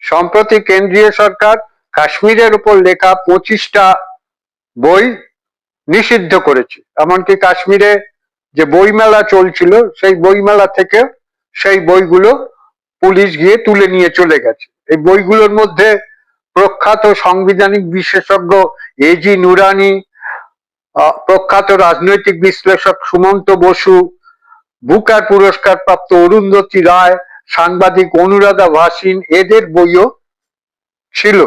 সম্প্রতি কেন্দ্রীয় সরকার কাশ্মীরের উপর লেখা 25টা বই নিষিদ্ধ করেছে। এমনকি কাশ্মীরে যে বইমেলা চলছিল সেই বইমেলা থেকে সেই বইগুলো পুলিশ গিয়ে তুলে নিয়ে চলে গেছে। এই বইগুলোর মধ্যে প্রখ্যাত সাংবিধানিক বিশেষজ্ঞ এজি নুরানি, প্রখ্যাত রাজনৈতিক বিশ্লেষক সুমন্ত বসু, বুকার পুরস্কার প্রাপ্ত অরুন্ধতী রায়, সাংবাদিক অনুরাধা ভাসিন, এদের বইও ছিল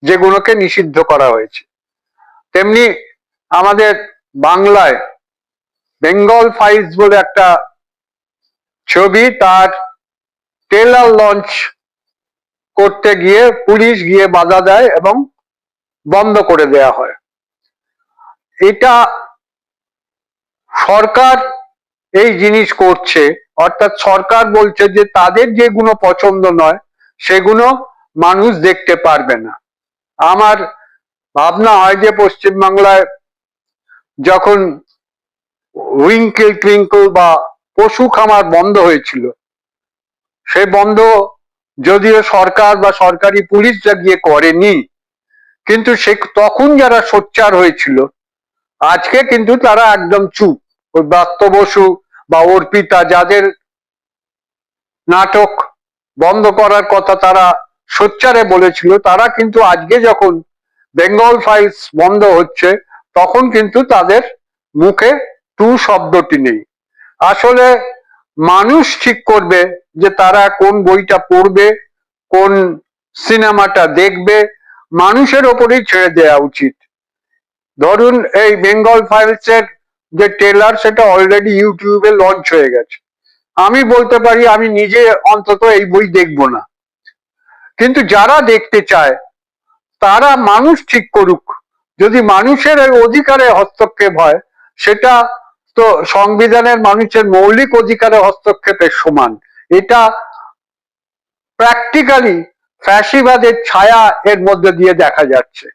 যেগুলোকে নিষিদ্ধ করা হয়েছে। তেমনি আমাদের বাংলায় বেঙ্গল ফাইলস বলে একটা ছবি, তার ট্রেলার লঞ্চ করতে গিয়ে পুলিশ গিয়ে বাধা দেয় এবং বন্ধ করে দেয়া হয়। এটা সরকার এই জিনিস করছে, অর্থাৎ সরকার বলছে যে তাদের যেগুলো পছন্দ নয় সেগুলো মানুষ দেখতে পারবে না। আমার ভাবনা হয় যে পশ্চিমবাংলায় যখন উইঙ্কেল টুইঙ্কল বা পশু খামার বন্ধ হয়েছিল, সে বন্ধ যদিও সরকার বা সরকারি পুলিশরা গিয়ে করেনি, কিন্তু সে তখন যারা সোচ্চার হয়েছিল আজকে কিন্তু তারা একদম চুপ। ওই ব্রাত্য বসু বা অর্পিতা যাদের নাটক বন্ধ করার কথা তারা সোচ্চারে বলেছিল, তারা কিন্তু আজকে যখন বেঙ্গল ফাইলস বন্ধ হচ্ছে তখন কিন্তু তাদের মুখে টু শব্দটি নেই। আসলে মানুষ ঠিক করবে যে তারা কোন বইটা পড়বে, কোন সিনেমাটা দেখবে, মানুষের ওপরেই ছেড়ে দেওয়া উচিত। ধরুন এই বেঙ্গল ফাইলস এর যে ট্রেলার সেটা অলরেডি ইউটিউবে লঞ্চ হয়ে গেছে। আমি বলতে পারি আমি নিজে অন্তত এই বই দেখব না, কিন্তু যারা দেখতে চায় তারা মানুষ ঠিক করুক। যদি মানুষের অধিকারে হস্তক্ষেপ হয় সেটা তো সংবিধানের মানুষের মৌলিক অধিকারে হস্তক্ষেপের সমান। এটা প্র্যাকটিক্যালি ফ্যাসিবাদের ছায়া এর মধ্যে দিয়ে দেখা যাচ্ছে।